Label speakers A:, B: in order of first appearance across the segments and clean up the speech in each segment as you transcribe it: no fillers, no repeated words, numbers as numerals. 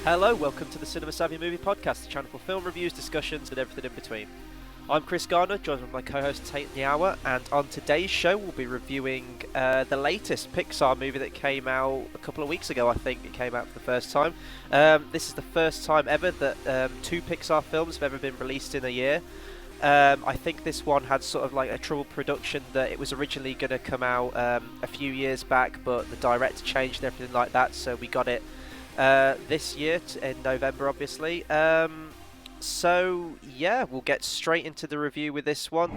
A: Hello, welcome to the Cinema Savvy Movie Podcast, the channel for film reviews, discussions, and everything in between. I'm Chris Garner, joined by my co-host Tate Nyawa, and on today's show we'll be reviewing the latest Pixar movie that came out a couple of weeks ago. I think it came out for the first time. This is the first time ever that two Pixar films have ever been released in a year. I think this one had sort of like a troubled production, that it was originally going to come out a few years back, but the director changed and everything like that, so we got it this year in November, obviously. So yeah, we'll get straight into the review with this one.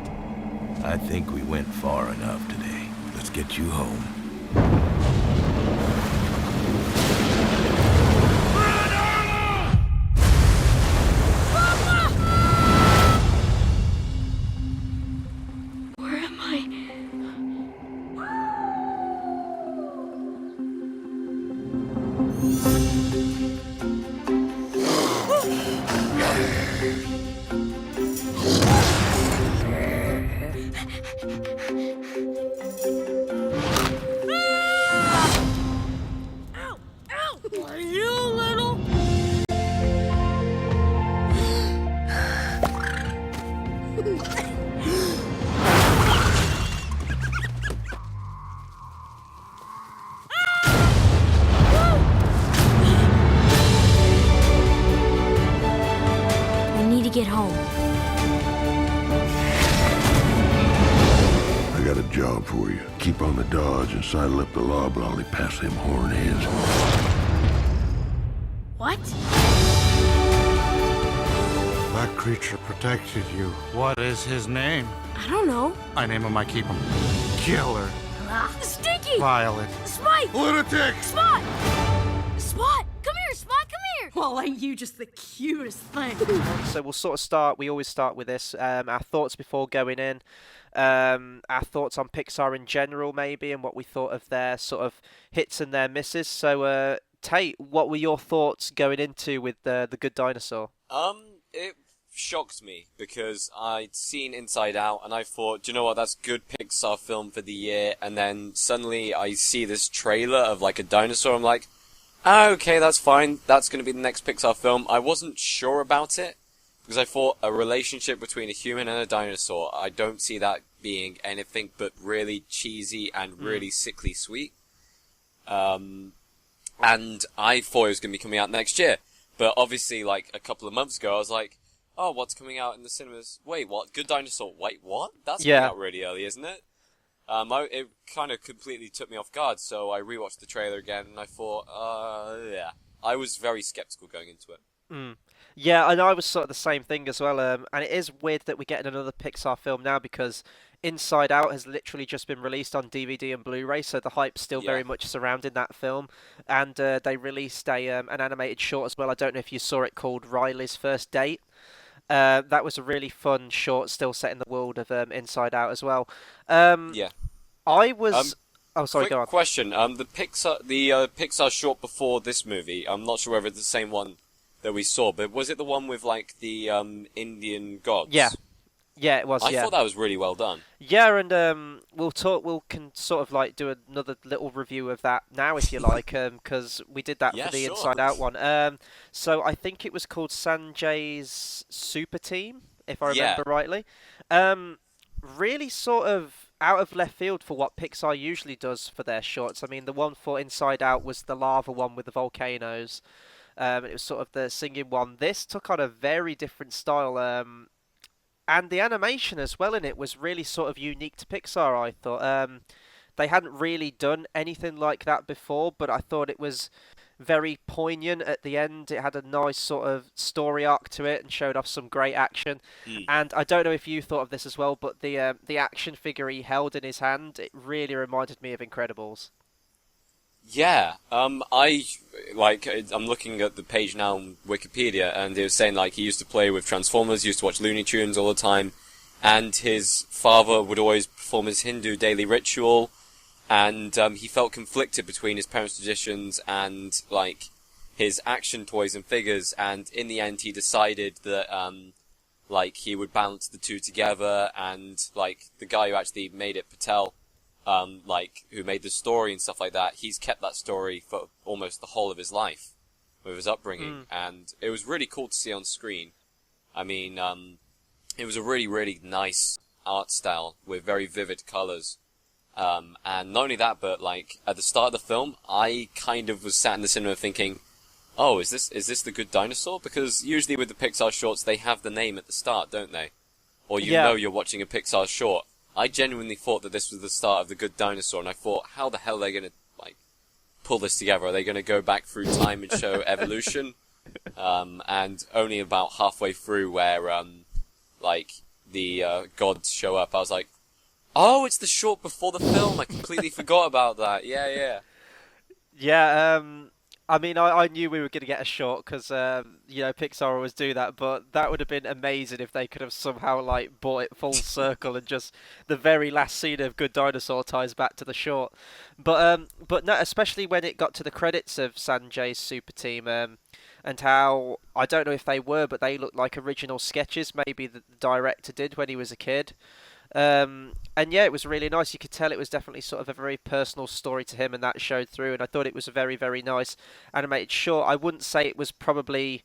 B: I think we went far enough today. Let's get you home.
C: Where am I? Ow! Ow! Are you little? We need to get home.
D: I got a job for you. Keep on the dodge and sidle up the loblolly past them horn heads.
C: What?
E: That creature protected you. What is his name?
C: I don't know.
E: I name him, I keep him. Killer.
C: Stinky!
E: Violet.
C: Spike!
D: Lunatic!
C: Spot! Spot! Come here, Spot, come here! Well, ain't you just the cutest thing?
A: So we'll sort of start, we always start with this, our thoughts before going in, our thoughts on Pixar in general maybe, and what we thought of their sort of hits and their misses. So Tate, what were your thoughts going into with the Good Dinosaur?
F: It shocked me because I'd seen Inside Out and I thought, do you know what, that's a good Pixar film for the year, and then suddenly I see this trailer of like a dinosaur. I'm like, okay, that's fine, that's going to be the next Pixar film. I wasn't sure about it because I thought a relationship between a human and a dinosaur, I don't see that being anything but really cheesy and really sickly sweet. And I thought it was going to be coming out next year. But obviously, like, a couple of months ago, I was like, oh, what's coming out in the cinemas? Wait, what? Good Dinosaur? Wait, what? That's coming out really early, isn't it? It kind of completely took me off guard, so I rewatched the trailer again, and I thought, yeah. I was very skeptical going into it.
A: Yeah, and I was sort of the same thing as well. And it is weird that we're getting another Pixar film now, because Inside Out has literally just been released on DVD and Blu-ray, so the hype's still very much surrounding that film. And they released an animated short as well. I don't know if you saw it, called Riley's First Date. That was a really fun short, still set in the world of Inside Out as well.
F: Yeah.
A: I was... oh, sorry,
F: quick
A: go on.
F: question. The Pixar short before this movie, I'm not sure whether it's the same one that we saw, but was it the one with, like, the Indian gods?
A: Yeah. Yeah, it was,
F: I thought that was really well done.
A: Yeah, and we can sort of like do another little review of that now, if you like, because we did that for the Inside Out one. So I think it was called Sanjay's Super Team, if I remember rightly. Really sort of out of left field for what Pixar usually does for their shorts. I mean, the one for Inside Out was the lava one with the volcanoes. It was sort of the singing one. This took on a very different style. And the animation as well in it was really sort of unique to Pixar, I thought. They hadn't really done anything like that before, but I thought it was very poignant at the end. It had a nice sort of story arc to it and showed off some great action. And I don't know if you thought of this as well, but the action figure he held in his hand, it really reminded me of Incredibles.
F: Yeah, I'm looking at the page now on Wikipedia, and it was saying, like, he used to play with Transformers, used to watch Looney Tunes all the time, and his father would always perform his Hindu daily ritual, and he felt conflicted between his parents' traditions and, like, his action toys and figures, and in the end he decided that, like, he would balance the two together, and, like, the guy who actually made it, Patel, like, who made the story and stuff like that, he's kept that story for almost the whole of his life. with his upbringing, and it was really cool to see on screen. I mean, it was a really, really nice art style with very vivid colors. And not only that, but like at the start of the film, I kind of was sat in the cinema thinking, "Oh, is this the Good Dinosaur?" Because usually with the Pixar shorts, they have the name at the start, don't they? Or you know you're watching a Pixar short. I genuinely thought that this was the start of the Good Dinosaur, and I thought, how the hell are they going to like pull this together? Are they going to go back through time and show evolution? And only about halfway through, where like the gods show up, I was like, oh, it's the short before the film. I completely forgot about that. Yeah.
A: Yeah, I mean, I knew we were going to get a short because, Pixar always do that, but that would have been amazing if they could have somehow, like, brought it full circle and just the very last scene of Good Dinosaur ties back to the short. But no, especially when it got to the credits of Sanjay's super team, and how, I don't know if they were, but they looked like original sketches maybe that the director did when he was a kid. And yeah, it was really nice. You could tell it was definitely sort of a very personal story to him, and that showed through. And I thought it was a very, very nice animated short. I wouldn't say it was probably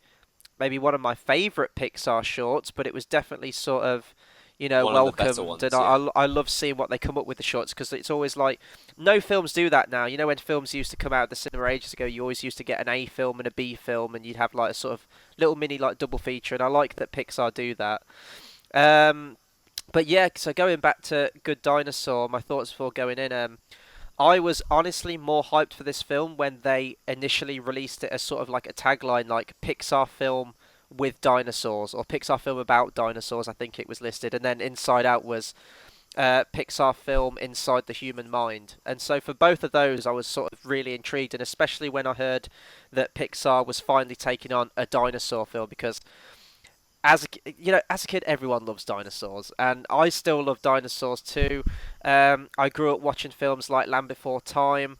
A: maybe one of my favourite Pixar shorts, but it was definitely sort of,
F: One of the better
A: welcomed.
F: ones,
A: And
F: yeah.
A: I love seeing what they come up with the shorts because it's always like, no films do that now. You know, when films used to come out of the cinema ages ago, you always used to get an A film and a B film, and you'd have like a sort of little mini like double feature. And I like that Pixar do that. But yeah, so going back to Good Dinosaur, my thoughts before going in, I was honestly more hyped for this film when they initially released it as sort of like a tagline, like Pixar film with dinosaurs, or Pixar film about dinosaurs, I think it was listed, and then Inside Out was Pixar film inside the human mind. And so for both of those, I was sort of really intrigued, and especially when I heard that Pixar was finally taking on a dinosaur film, because as a kid, everyone loves dinosaurs, and I still love dinosaurs too. I grew up watching films like Land Before Time.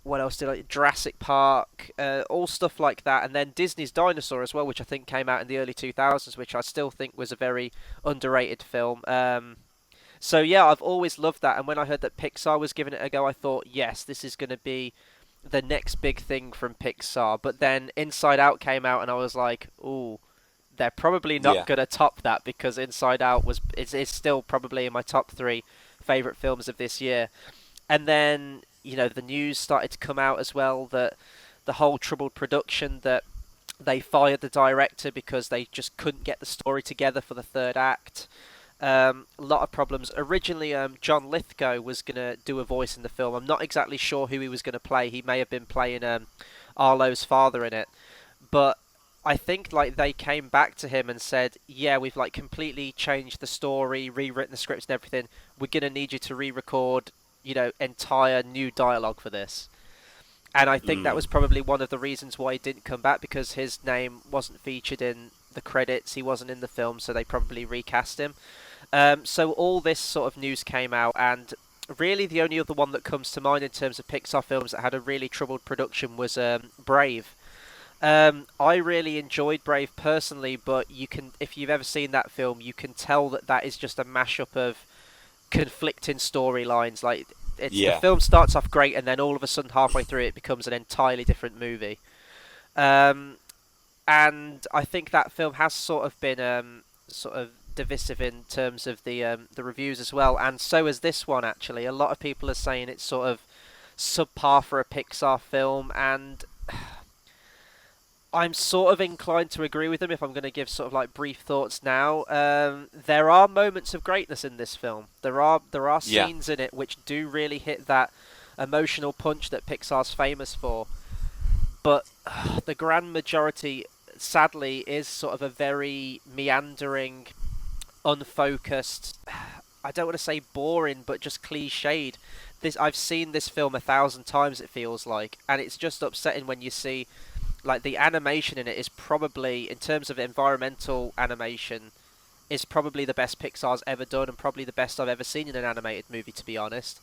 A: What else did I? Jurassic Park, all stuff like that, and then Disney's Dinosaur as well, which I think came out in the early 2000s, which I still think was a very underrated film. So yeah, I've always loved that, and when I heard that Pixar was giving it a go, I thought, yes, this is going to be the next big thing from Pixar. But then Inside Out came out, and I was like, ooh, they're probably not
F: Yeah.
A: going to top that, because Inside Out is still probably in my top 3 favourite films of this year. And then, the news started to come out as well that the whole troubled production, that they fired the director because they just couldn't get the story together for the third act. A lot of problems. Originally, John Lithgow was going to do a voice in the film. I'm not exactly sure who he was going to play. He may have been playing Arlo's father in it. But I think like they came back to him and said, yeah, we've like completely changed the story, rewritten the scripts and everything. We're going to need you to re-record, entire new dialogue for this. And I think that was probably one of the reasons why he didn't come back, because his name wasn't featured in the credits. He wasn't in the film, so they probably recast him. So all this sort of news came out, and really the only other one that comes to mind in terms of Pixar films that had a really troubled production was Brave. I really enjoyed Brave personally, but if you've ever seen that film, you can tell that is just a mashup of conflicting storylines. Like, the film starts off great, and then all of a sudden, halfway through, it becomes an entirely different movie. And I think that film has sort of been sort of divisive in terms of the reviews as well, and so is this one actually. A lot of people are saying it's sort of subpar for a Pixar film, and I'm sort of inclined to agree with them if I'm going to give sort of like brief thoughts now. There are moments of greatness in this film. There are scenes in it which do really hit that emotional punch that Pixar's famous for. But the grand majority, sadly, is sort of a very meandering, unfocused, I don't want to say boring, but just cliched. I've seen this film 1,000 times, it feels like, and it's just upsetting when you see like the animation in it is probably, in terms of environmental animation, is probably the best Pixar's ever done, and probably the best I've ever seen in an animated movie, to be honest.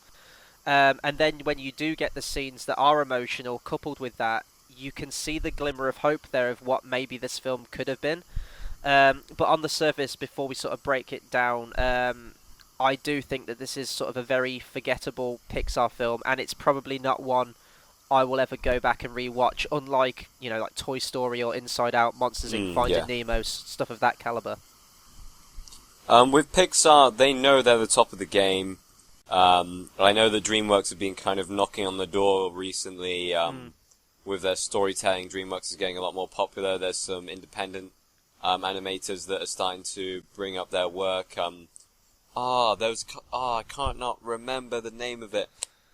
A: And then when you do get the scenes that are emotional, coupled with that, you can see the glimmer of hope there of what maybe this film could have been. But on the surface, before we sort of break it down, I do think that this is sort of a very forgettable Pixar film, and it's probably not one I will ever go back and rewatch. Unlike like Toy Story or Inside Out, Monsters Inc., Finding
F: Yeah.
A: Nemo, stuff of that caliber.
F: With Pixar, they know they're the top of the game. I know that DreamWorks have been kind of knocking on the door recently. With their storytelling, DreamWorks is getting a lot more popular. There's some independent animators that are starting to bring up their work. I can't not remember the name of it,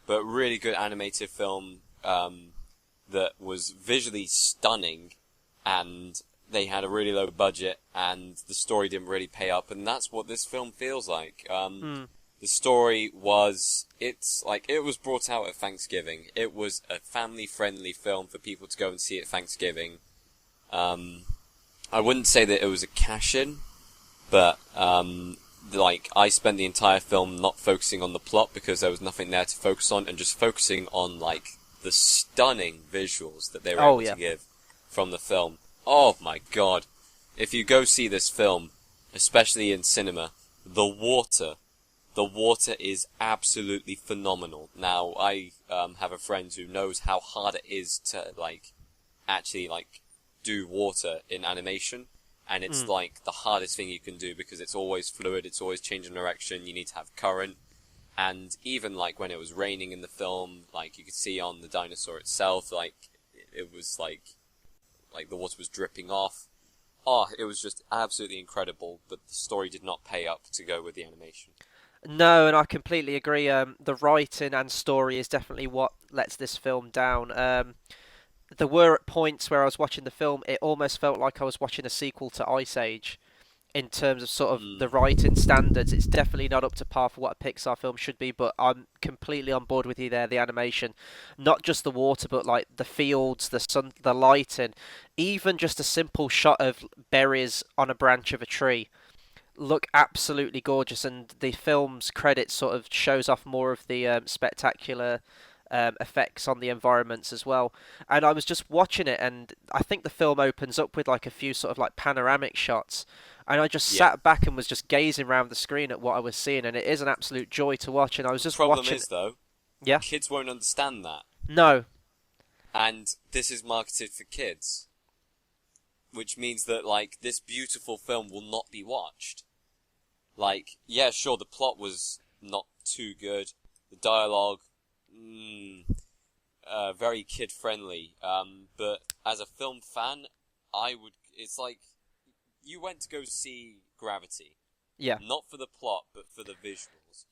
F: but really good animated film that was visually stunning, and they had a really low budget, and the story didn't really pay up, and that's what this film feels like. The story was, it was brought out at Thanksgiving. It was a family-friendly film for people to go and see at Thanksgiving. I wouldn't say that it was a cash-in, but, I spent the entire film not focusing on the plot because there was nothing there to focus on, and just focusing on, the stunning visuals that they were able to give from the film. Oh my god. If you go see this film, especially in cinema, the water is absolutely phenomenal. Now, I have a friend who knows how hard it is to, actually, do water in animation. And it's, the hardest thing you can do because it's always fluid, it's always changing direction, you need to have current. And even, when it was raining in the film, you could see on the dinosaur itself, it was, the water was dripping off. Oh, it was just absolutely incredible, but the story did not pay up to go with the animation.
A: No, and I completely agree. The writing and story is definitely what lets this film down. There were at points where I was watching the film, it almost felt like I was watching a sequel to Ice Age in terms of sort of the writing standards. It's definitely not up to par for what a Pixar film should be, but I'm completely on board with you there. The animation, not just the water, but the fields, the sun, the lighting, even just a simple shot of berries on a branch of a tree look absolutely gorgeous, and the film's credits sort of shows off more of the spectacular effects on the environments as well. And I was just watching it, and I think the film opens up with a few sort of panoramic shots, and I just sat back and was just gazing around the screen at what I was seeing, and it is an absolute joy to watch. And I was just
F: The problem
A: watching.
F: is, though,
A: Yeah.
F: kids won't understand that.
A: No.
F: And this is marketed for kids. Which means that, this beautiful film will not be watched. Yeah, sure, the plot was not too good. The dialogue, very kid-friendly. But as a film fan, it's you went to go see Gravity.
A: Yeah.
F: Not for the plot, but for the visuals.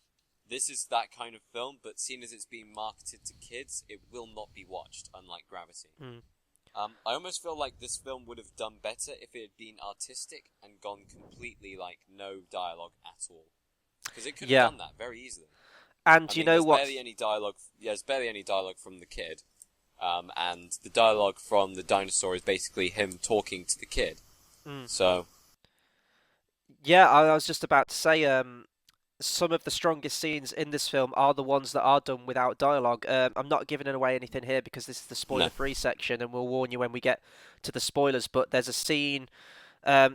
F: This is that kind of film, but seeing as it's being marketed to kids, it will not be watched, unlike Gravity. I almost feel like this film would have done better if it had been artistic and gone completely no dialogue at all. Because it could have done that very easily.
A: And you know what?
F: There's barely any dialogue from the kid. And the dialogue from the dinosaur is basically him talking to the kid. So.
A: Yeah, I was just about to say, some of the strongest scenes in this film are the ones that are done without dialogue. I'm not giving away anything here because this is the spoiler-free section, and we'll warn you when we get to the spoilers. But there's a scene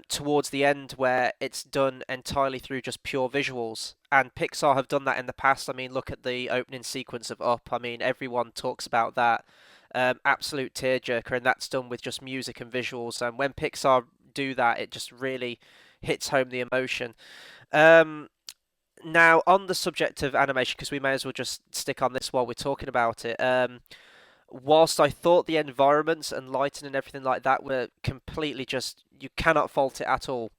A: towards the end where it's done entirely through just pure visuals, and Pixar have done that in the past. I mean, look at the opening sequence of Up. I mean, everyone talks about that. Absolute tearjerker, and that's done with just music and visuals. And when Pixar do that, it just really hits home the emotion. Now, on the subject of animation, because we may as well just stick on this while we're talking about it, whilst I thought the environments and lighting and everything like that were completely just, you cannot fault it at all,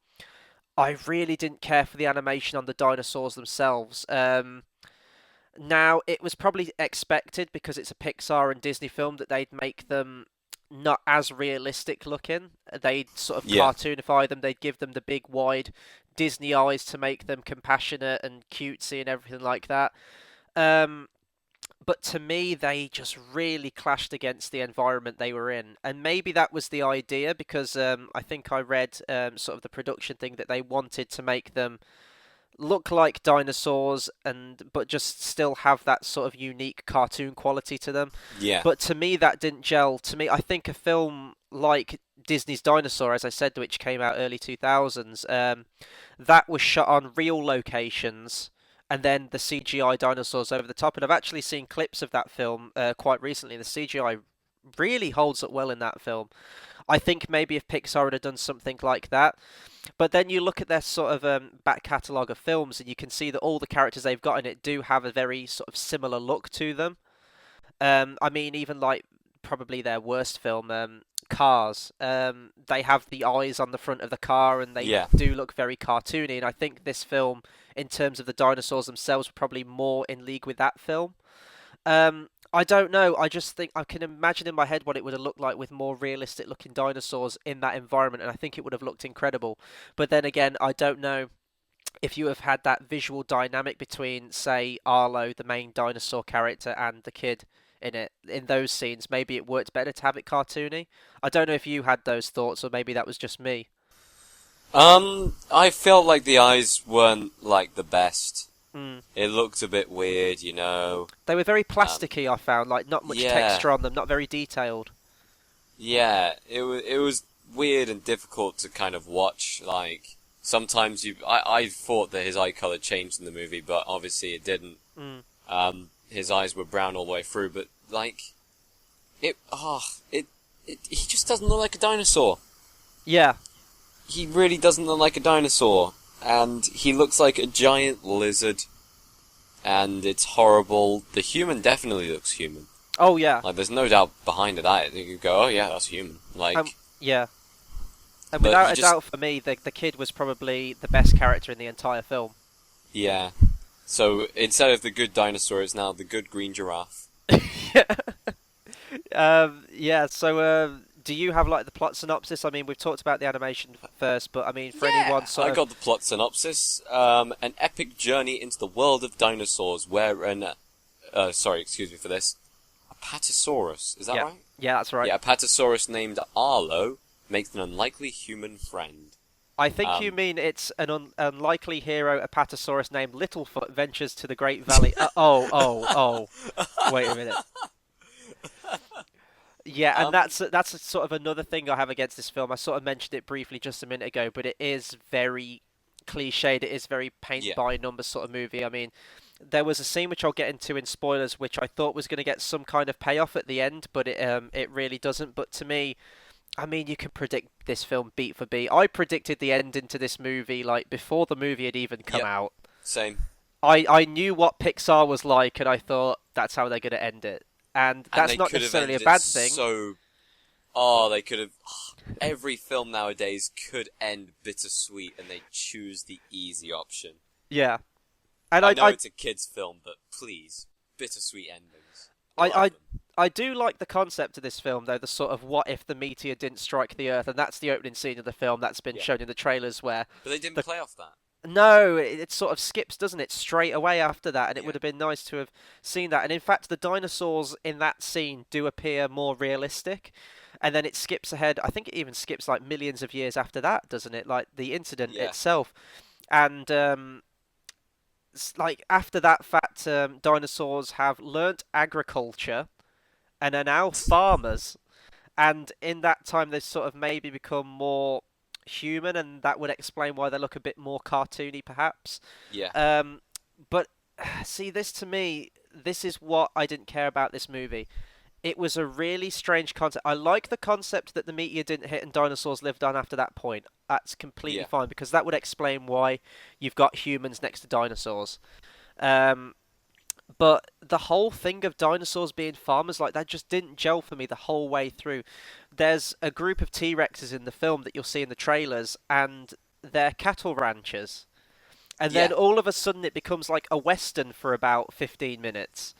A: I really didn't care for the animation on the dinosaurs themselves. Now, it was probably expected because it's a Pixar and Disney film that they'd make them not as realistic looking. They'd sort of cartoonify them. They'd give them the big wide Disney eyes to make them compassionate and cutesy and everything like that. But to me, they just really clashed against the environment they were in. And maybe that was the idea because I think I read sort of the production thing that they wanted to make them look like dinosaurs but just still have that sort of unique cartoon quality to them.
F: Yeah.
A: But to me that didn't gel. To me, I think a film like Disney's Dinosaur, as I said, which came out early 2000s, that was shot on real locations and then the CGI dinosaurs over the top. And I've actually seen clips of that film quite recently. The CGI really holds up well in that film. I think maybe if Pixar had done something like that. But then you look at their sort of back catalogue of films, and you can see that all the characters they've got in it do have a very sort of similar look to them. I mean, even like probably their worst film, Cars. They have the eyes on the front of the car, and they
F: Yeah.
A: do look very cartoony. And I think this film, in terms of the dinosaurs themselves, were probably more in league with that film. I don't know. I just think I can imagine in my head what it would have looked like with more realistic looking dinosaurs in that environment, and I think it would have looked incredible. But then again, I don't know if you have had that visual dynamic between, say, Arlo, the main dinosaur character, and the kid in it, in those scenes, maybe it worked better to have it cartoony. I don't know if you had those thoughts, or maybe that was just me.
F: I felt like the eyes weren't like the best.
A: Mm.
F: It looked a bit weird,
A: They were very plasticky, I found, like not much
F: yeah.
A: texture on them, not very detailed.
F: Yeah, it was weird and difficult to kind of watch. Like sometimes I thought that his eye color changed in the movie, but obviously it didn't.
A: Mm.
F: His eyes were brown all the way through, but like he just doesn't look like a dinosaur.
A: Yeah.
F: He really doesn't look like a dinosaur, and he looks like a giant lizard, and it's horrible. The human definitely looks human.
A: Oh yeah.
F: Like, there's no doubt behind that. You could go, oh yeah, that's human. Like,
A: yeah. And
F: but
A: without
F: you
A: a
F: just-
A: doubt, for me, the kid was probably the best character in the entire film.
F: yeah. So instead of the good dinosaur, it's now the good green giraffe.
A: Yeah. So, do you have like the plot synopsis? I mean, we've talked about the animation first, but I mean, for anyone sort
F: I
A: of...
F: got the plot synopsis. An epic journey into the world of dinosaurs, where sorry, excuse me for this. Apatosaurus, is that
A: Yeah.
F: right?
A: Yeah, that's right.
F: Yeah, Apatosaurus named Arlo makes an unlikely human friend.
A: I think you mean it's an unlikely hero, Apatosaurus named Littlefoot, ventures to the Great Valley. Oh. Wait a minute. Yeah, and that's sort of another thing I have against this film. I sort of mentioned it briefly just a minute ago, but it is very cliched. It is very paint by numbers sort of movie. I mean, there was a scene which I'll get into in spoilers, which I thought was going to get some kind of payoff at the end, but it really doesn't. But to me, I mean, you can predict this film beat for beat. I predicted the ending to this movie like before the movie had even come out.
F: Same.
A: I knew what Pixar was like, and I thought that's how they're going to end it. And that's
F: they
A: not
F: could have
A: necessarily a
F: ended
A: bad
F: it
A: thing.
F: they could have. Every film nowadays could end bittersweet, and they choose the easy option.
A: Yeah. And
F: I know it's a kids' film, but please, bittersweet endings.
A: I do like the concept of this film, though, the sort of what if the meteor didn't strike the Earth, and that's the opening scene of the film that's been shown in the trailers where...
F: But they didn't play off that.
A: No, it sort of skips, doesn't it, straight away after that, and it would have been nice to have seen that. And in fact, the dinosaurs in that scene do appear more realistic, and then it skips ahead. I think it even skips like millions of years after that, doesn't it? Like the incident itself. And like after that fact, dinosaurs have learnt agriculture and are now farmers, and in that time they've sort of maybe become more human, and that would explain why they look a bit more cartoony, perhaps.
F: Yeah.
A: But see, this to me, this is what I didn't care about this movie. It was a really strange concept. I like the concept that the meteor didn't hit and dinosaurs lived on after that point. That's completely fine, because that would explain why you've got humans next to dinosaurs. But the whole thing of dinosaurs being farmers, like that just didn't gel for me the whole way through. There's a group of T-Rexes in the film that you'll see in the trailers, and they're cattle ranchers. And then all of a sudden it becomes like a western for about 15 minutes.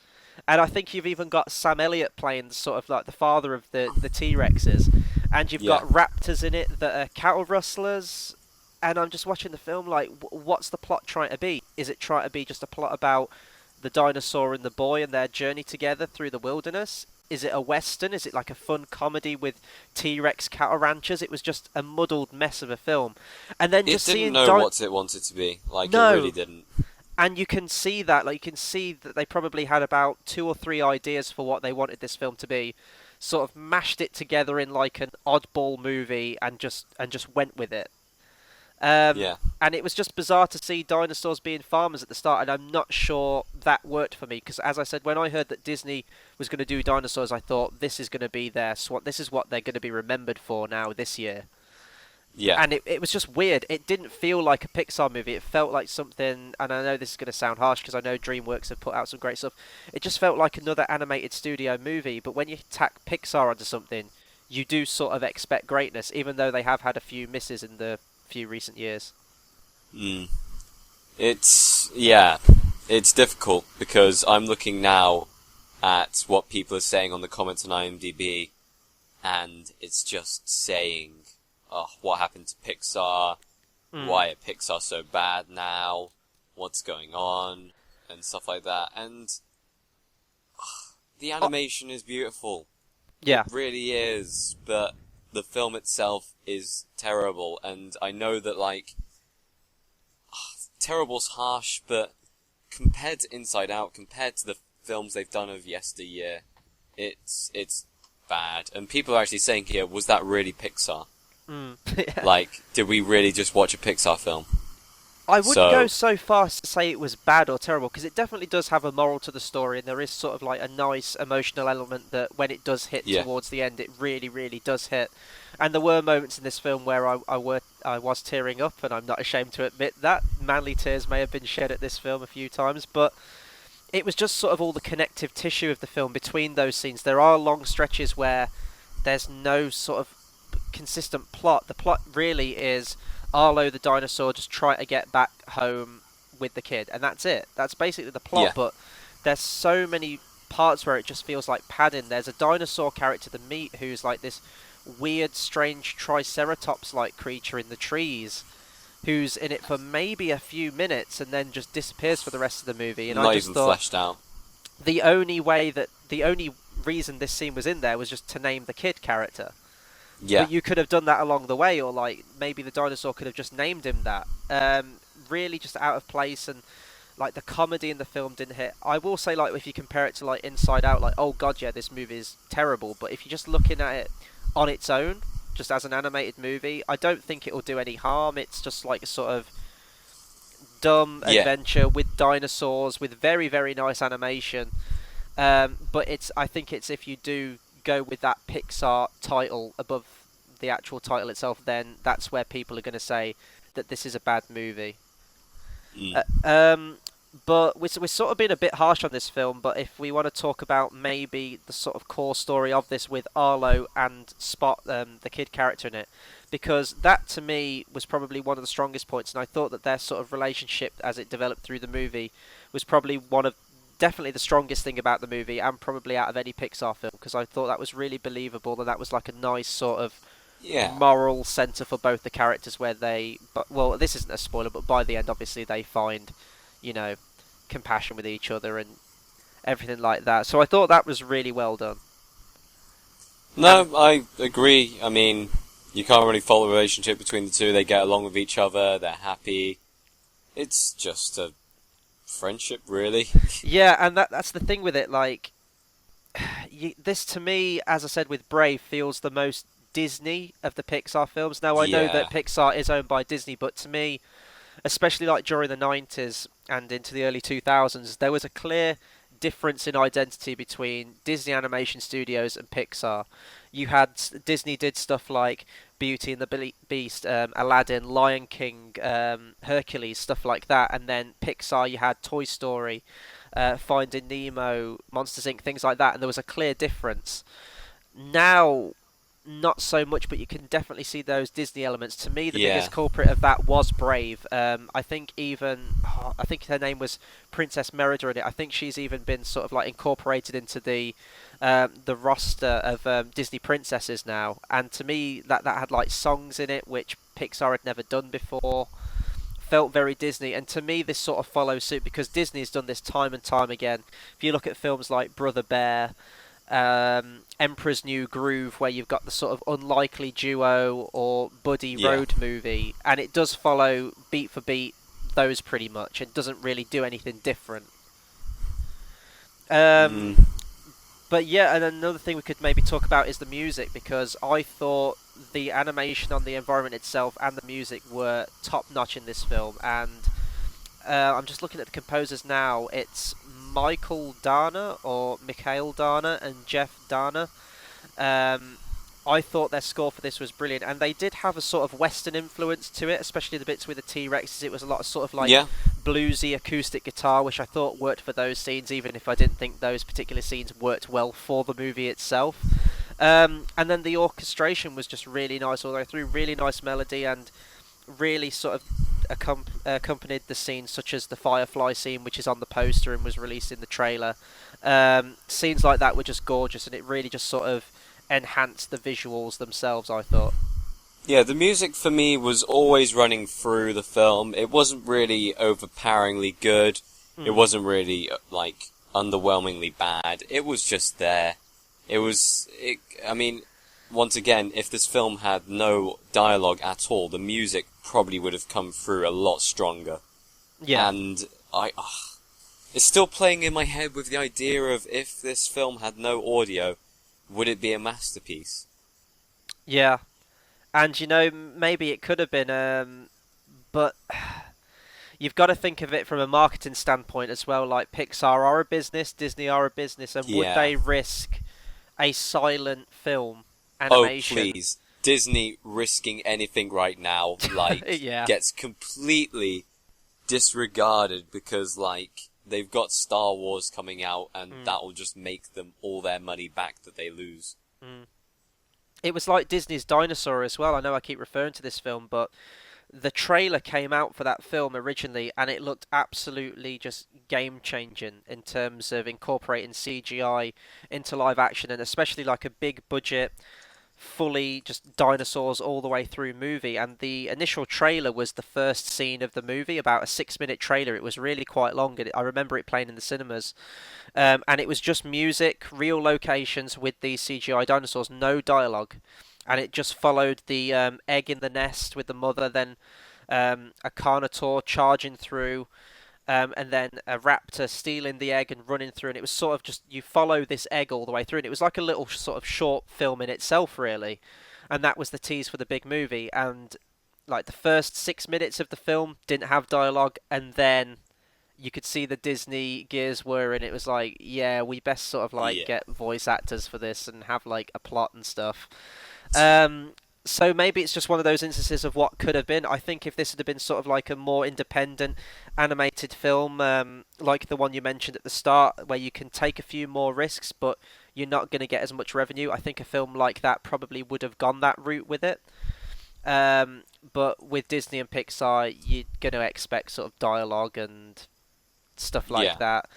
A: And I think you've even got Sam Elliott playing sort of like the father of the T-Rexes. And you've got raptors in it that are cattle rustlers. And I'm just watching the film like, what's the plot trying to be? Is it trying to be just a plot about the dinosaur and the boy and their journey together through the wilderness? Is it a western? Is it like a fun comedy with T-Rex cattle ranchers? It was just a muddled mess of a film. And then just
F: it
A: seeing
F: didn't know what it wanted to be. Like,
A: No.
F: it really didn't.
A: And you can see that, like you can see that they probably had about 2 or 3 ideas for what they wanted this film to be, sort of mashed it together in like an oddball movie and just went with it.
F: Yeah.
A: And it was just bizarre to see dinosaurs being farmers at the start, and I'm not sure that worked for me because, as I said, when I heard that Disney was going to do dinosaurs, I thought this is going to be their this is what they're going to be remembered for now this year.
F: Yeah.
A: And it was just weird. It didn't feel like a Pixar movie. It felt like something, and I know this is going to sound harsh because I know DreamWorks have put out some great stuff. It just felt like another animated studio movie, but when you tack Pixar onto something, you do sort of expect greatness, even though they have had a few misses in the few recent years.
F: It's difficult because I'm looking now at what people are saying on the comments on IMDb, and it's just saying, "Oh, what happened to Pixar? Why are Pixar so bad now? What's going on?" and stuff like that. And the animation is beautiful.
A: Yeah.
F: It really is, but the film itself is terrible, and I know that, like, terrible's harsh, but compared to Inside Out, compared to the films they've done of yesteryear, it's bad. And people are actually saying here, was that really Pixar?
A: Yeah.
F: Like, did we really just watch a Pixar film?
A: I wouldn't go so far as to say it was bad or terrible, because it definitely does have a moral to the story, and there is sort of like a nice emotional element that when it does hit towards the end, it really, really does hit. And there were moments in this film where I was tearing up, and I'm not ashamed to admit that. Manly tears may have been shed at this film a few times, but it was just sort of all the connective tissue of the film between those scenes. There are long stretches where there's no sort of consistent plot. The plot really is Arlo the dinosaur just trying to get back home with the kid, and that's it. That's basically the plot, but there's so many parts where it just feels like padding. There's a dinosaur character, the Meat, who's like this weird, strange Triceratops-like creature in the trees, who's in it for maybe a few minutes and then just disappears for the rest of the movie. And
F: not
A: I just
F: even
A: thought
F: fleshed out.
A: the only reason this scene was in there was just to name the kid character.
F: Yeah.
A: But you could have done that along the way, or like maybe the dinosaur could have just named him that. Really just out of place, and like the comedy in the film didn't hit. I will say, like, if you compare it to like Inside Out, like, oh god, yeah, this movie is terrible. But if you're just looking at it on its own, just as an animated movie, I don't think it will do any harm. It's just like a sort of dumb adventure with dinosaurs with very, very nice animation. But I think it's if you do go with that Pixar title above the actual title itself, then that's where people are going to say that this is a bad movie. But we're sort of being a bit harsh on this film, but if we want to talk about maybe the sort of core story of this with Arlo and Spot, the kid character in it, because that to me was probably one of the strongest points, and I thought that their sort of relationship as it developed through the movie was probably definitely the strongest thing about the movie, and probably out of any Pixar film, because I thought that was really believable, and that was like a nice sort of moral centre for both the characters where well, this isn't a spoiler, but by the end, obviously, they find, compassion with each other and everything like that. So I thought that was really well done.
F: No, I agree. I mean, you can't really follow the relationship between the two. They get along with each other. They're happy. It's just a friendship, really.
A: Yeah, and that's the thing with it. Like, this to me, as I said with Brave, feels the most Disney of the Pixar films. Now, I know that Pixar is owned by Disney, but to me, especially like during the 90s and into the early 2000s, there was a clear difference in identity between Disney Animation Studios and Pixar. You had Disney did stuff like Beauty and the Beast, Aladdin, Lion King, Hercules, stuff like that, and then Pixar you had Toy Story, Finding Nemo, Monsters Inc., things like that, and there was a clear difference. Now, not so much, but you can definitely see those Disney elements. To me, the biggest culprit of that was Brave. I think her name was Princess Merida in it. I think she's even been sort of like incorporated into the roster of Disney princesses now. And to me, that had like songs in it which Pixar had never done before. Felt very Disney, and to me, this sort of follows suit because Disney's done this time and time again. If you look at films like Brother Bear, Emperor's New Groove, where you've got the sort of unlikely duo or buddy road movie, and it does follow beat for beat those pretty much. It doesn't really do anything different. But yeah, and another thing we could maybe talk about is the music, because I thought the animation on the environment itself and the music were top notch in this film. And I'm just looking at the composers now. It's Michael Dana or Mikhail Dana and Jeff Dana. I thought their score for this was brilliant, and they did have a sort of Western influence to it, especially the bits with the T-Rexes. It was a lot of sort of like bluesy acoustic guitar, which I thought worked for those scenes, even if I didn't think those particular scenes worked well for the movie itself. And then the orchestration was just really nice all the way through, really nice melody, and really sort of accompanied the scenes, such as the Firefly scene, which is on the poster and was released in the trailer. Scenes like that were just gorgeous, and it really just sort of enhanced the visuals themselves, I thought.
F: Yeah, the music for me was always running through the film. It wasn't really overpoweringly good. It wasn't really, like, underwhelmingly bad. It was just there. I mean, once again, if this film had no dialogue at all, the music probably would have come through a lot stronger.
A: Yeah.
F: And it's still playing in my head with the idea of if this film had no audio, would it be a masterpiece?
A: Yeah. And, you know, maybe it could have been, but you've got to think of it from a marketing standpoint as well. Like, Pixar are a business, Disney are a business, and would they risk a silent film animation?
F: Oh, please. Disney risking anything right now, like, gets completely disregarded because, like, they've got Star Wars coming out, and that'll just make them all their money back that they lose.
A: It was like Disney's Dinosaur as well. I know I keep referring to this film, but the trailer came out for that film originally, and it looked absolutely just game-changing in terms of incorporating CGI into live action, and especially like a big budget, fully just dinosaurs all the way through movie. And the initial trailer was the first scene of the movie, about a 6-minute trailer. It was really quite long, and I remember it playing in the cinemas. And it was just music, real locations with these CGI dinosaurs, no dialogue. And it just followed the egg in the nest with the mother, then a Carnotaur charging through, and then a raptor stealing the egg and running through. And it was sort of just, you follow this egg all the way through. And it was like a little sort of short film in itself, really. And that was the tease for the big movie. And like the first 6 minutes of the film didn't have dialogue, and then you could see the Disney gears were, and it was like, yeah, we best sort of like get voice actors for this and have like a plot and stuff. So maybe it's just one of those instances of what could have been. I think if this had been sort of like a more independent animated film, like the one you mentioned at the start, where you can take a few more risks, but you're not going to get as much revenue, I think a film like that probably would have gone that route with it. But with Disney and Pixar, you're going to expect sort of dialogue and stuff like that.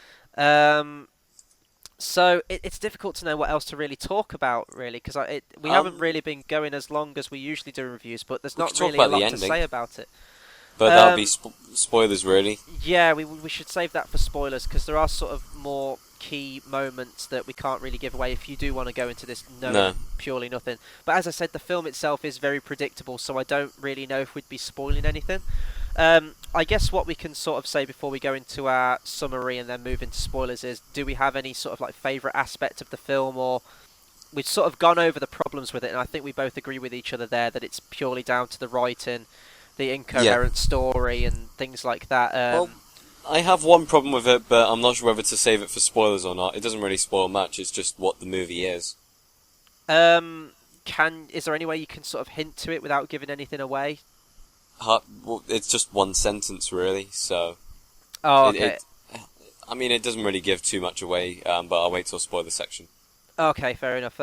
A: So it's difficult to know what else to really talk about, really, because we haven't really been going as long as we usually do in reviews, but there's not really a lot to say about it.
F: But that'll be spoilers, really.
A: Yeah, we should save that for spoilers, because there are sort of more key moments that we can't really give away if you do want to go into this purely nothing. But as I said, the film itself is very predictable, so I don't really know if we'd be spoiling anything. I guess what we can sort of say before we go into our summary and then move into spoilers is, do we have any sort of like favourite aspect of the film, or we've sort of gone over the problems with it, and I think we both agree with each other there that it's purely down to the writing, the incoherent story and things like that.
F: Well, I have one problem with it, but I'm not sure whether to save it for spoilers or not. It doesn't really spoil much, it's just what the movie is.
A: Is there any way you can sort of hint to it without giving anything away?
F: Well, it's just one sentence, really, so...
A: Oh, okay.
F: I mean, it doesn't really give too much away, but I'll wait till spoiler section.
A: Okay, fair enough.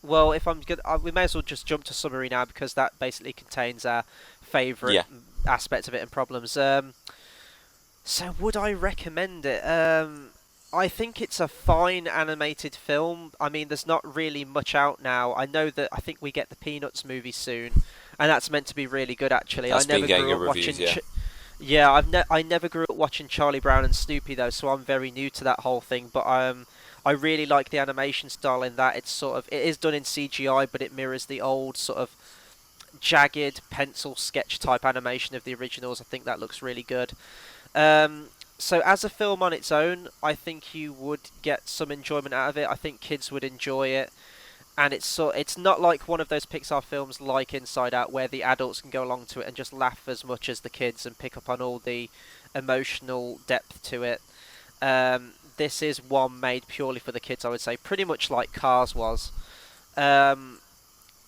A: Well, if I'm good, we may as well just jump to summary now, because that basically contains our favourite aspects of it and problems. So would I recommend it? I think it's a fine animated film. I mean, there's not really much out now. I know that I think we get the Peanuts movie soon, and that's meant to be really good, actually.
F: That's been getting good reviews,
A: I never grew up watching Charlie Brown and Snoopy, though, so I'm very new to that whole thing. But I really like the animation style in that. It is done in CGI, but it mirrors the old sort of jagged pencil sketch type animation of the originals. I think that looks really good. So as a film on its own, I think you would get some enjoyment out of it. I think kids would enjoy it. and it's not like one of those Pixar films like Inside Out where the adults can go along to it and just laugh as much as the kids and pick up on all the emotional depth to it. This is one made purely for the kids, I would say, pretty much like Cars was.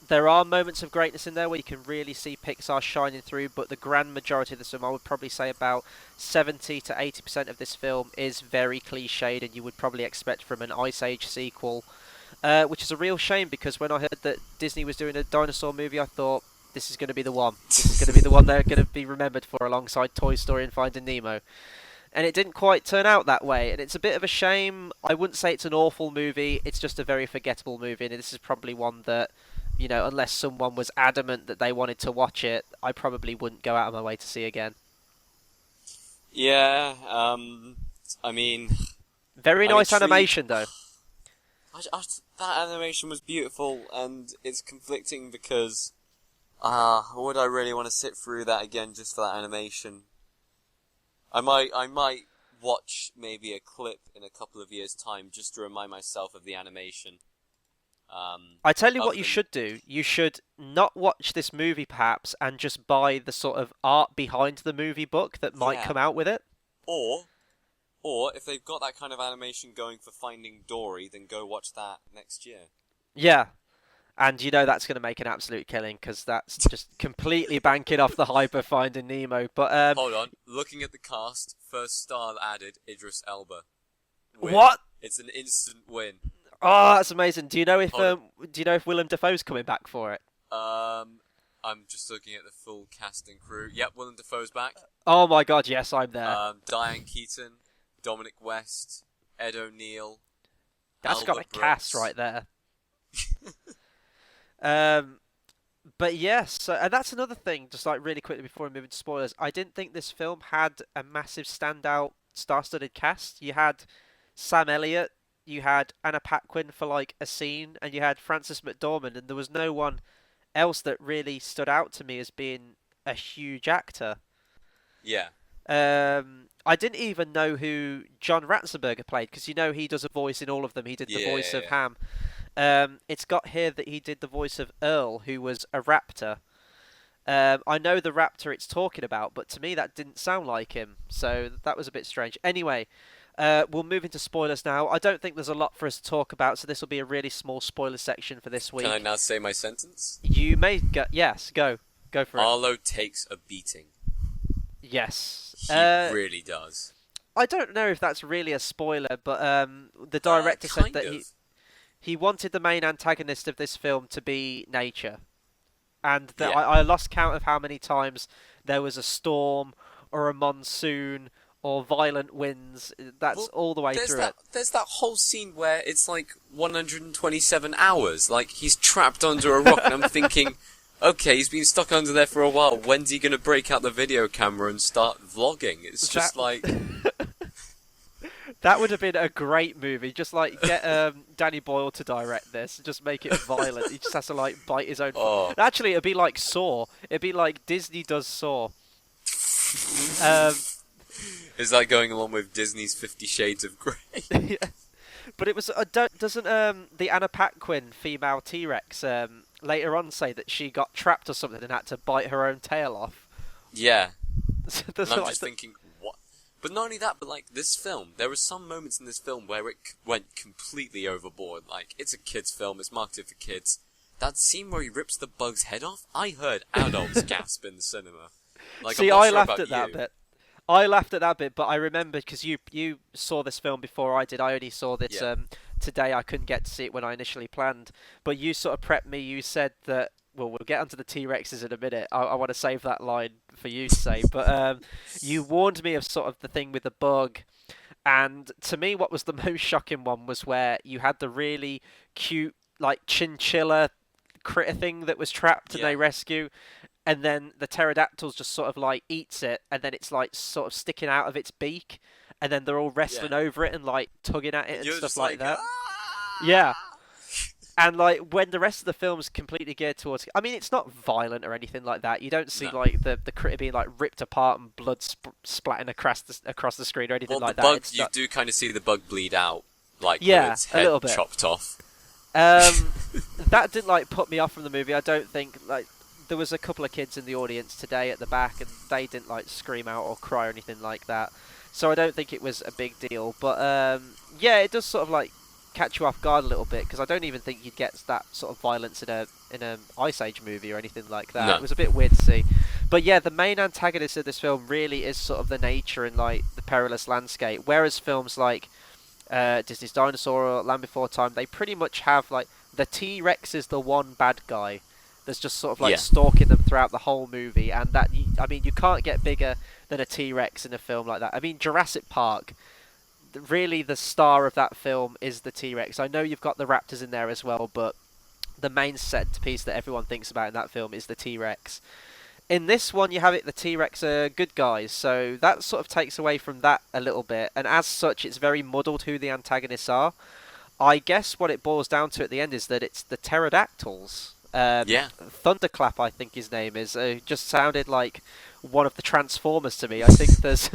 A: There are moments of greatness in there where you can really see Pixar shining through, but the grand majority of this film, I would probably say about 70 to 80% of this film is very cliched, and you would probably expect from an Ice Age sequel, which is a real shame because when I heard that Disney was doing a dinosaur movie, I thought, this is going to be the one. This is going to be the one they're going to be remembered for alongside Toy Story and Finding Nemo. And it didn't quite turn out that way, and it's a bit of a shame. I wouldn't say it's an awful movie, it's just a very forgettable movie, and this is probably one that, you know, unless someone was adamant that they wanted to watch it, I probably wouldn't go out of my way to see again.
F: Yeah, I mean...
A: Very nice animation, though.
F: That animation was beautiful, and it's conflicting because... would I really want to sit through that again just for that animation? I might watch maybe a clip in a couple of years' time just to remind myself of the animation.
A: I tell you what you should do. You should not watch this movie, perhaps, and just buy the sort of art behind the movie book that might come out with it.
F: Or if they've got that kind of animation going for Finding Dory, then go watch that next year.
A: Yeah. And you know that's going to make an absolute killing, because that's just completely banking off the hype of Finding Nemo. But
F: hold on, looking at the cast, first star added, Idris Elba. Win.
A: What?
F: It's an instant win.
A: Oh, that's amazing. Do you know if Willem Dafoe's coming back for it?
F: I'm just looking at the full cast and crew. Yep, Willem Dafoe's back.
A: Oh my God, yes, I'm there.
F: Diane Keaton, Dominic West, Ed O'Neill.
A: That's got a
F: Brooks.
A: cast right there. But yes, and that's another thing, just like really quickly before we move into spoilers, I didn't think this film had a massive standout star-studded cast. You had Sam Elliott, you had Anna Paquin for like a scene, and you had Frances McDormand, and there was no one else that really stood out to me as being a huge actor.
F: Yeah.
A: I didn't even know who John Ratzenberger played, because you know he does a voice in all of them. He did the voice of Ham. It's got here that he did the voice of Earl, who was a raptor. I know the raptor it's talking about, but to me that didn't sound like him, so that was a bit strange. Anyway, we'll move into spoilers now. I don't think there's a lot for us to talk about, so this will be a really small spoiler section for this week.
F: Can I now say my sentence?
A: You may go. Yes, go for it.
F: Arlo takes a beating.
A: Yes,
F: he really does.
A: I don't know if that's really a spoiler, but the director said that he wanted the main antagonist of this film to be nature. And I lost count of how many times there was a storm or a monsoon or violent winds. That's all the way through it.
F: There's that whole scene where it's like 127 hours. Like, he's trapped under a rock, and I'm thinking, okay, he's been stuck under there for a while. When's he going to break out the video camera and start vlogging? It's just like...
A: That would have been a great movie. Just like get Danny Boyle to direct this, and just make it violent. He just has to like bite his own.
F: Oh.
A: Actually, it'd be like Saw. It'd be like Disney does Saw.
F: Is that going along with Disney's 50 Shades of Grey?
A: Yeah. But it was doesn't the Anna Paquin female T-Rex later on say that she got trapped or something and had to bite her own tail off?
F: Yeah.
A: And
F: I'm just thinking, what? But not only that, but like this film, there were some moments in this film where it went completely overboard. Like, it's a kids' film, it's marketed for kids. That scene where he rips the bug's head off, I heard adults gasp in the cinema. Like,
A: see, I laughed at that bit. I laughed at that bit, but I remember because you saw this film before I did. I only saw this today. I couldn't get to see it when I initially planned. But you sort of prepped me. You said that, well, we'll get onto the T-Rexes in a minute. I want to save that line for you to say. But you warned me of sort of the thing with the bug. And to me, what was the most shocking one was where you had the really cute, like, chinchilla critter thing that was trapped and they rescue. And then the pterodactyls just sort of like eats it, and then it's like sort of sticking out of its beak, and then they're all wrestling over it and like tugging at it and stuff like that. Yeah. And like when the rest of the film's completely geared towards, I mean, it's not violent or anything like that. You don't see like the critter being like ripped apart and blood splatting across the screen or anything like that.
F: Bug, you do kind of see the bug bleed out, like with its head
A: a little bit
F: chopped off.
A: that didn't like put me off from the movie. I don't think like there was a couple of kids in the audience today at the back, and they didn't like scream out or cry or anything like that. So I don't think it was a big deal. But yeah, it does sort of like catch you off guard a little bit because I don't even think you'd get that sort of violence in a Ice Age movie or anything like that.
F: No.
A: It was a bit weird to see. But yeah, the main antagonist of this film really is sort of the nature and like the perilous landscape. Whereas films like Disney's Dinosaur or Land Before Time, they pretty much have like the T-Rex is the one bad guy that's just sort of like stalking them throughout the whole movie, and that I mean you can't get bigger than a T-Rex in a film like that. I mean Jurassic Park, really the star of that film is the T-Rex. I know you've got the raptors in there as well, but the main set piece that everyone thinks about in that film is the T-Rex. In this one, you have it the T-Rex are good guys, so that sort of takes away from that a little bit, and as such, it's very muddled who the antagonists are. I guess what it boils down to at the end is that it's the pterodactyls. Thunderclap, I think his name is. Just sounded like one of the Transformers to me. I think there's,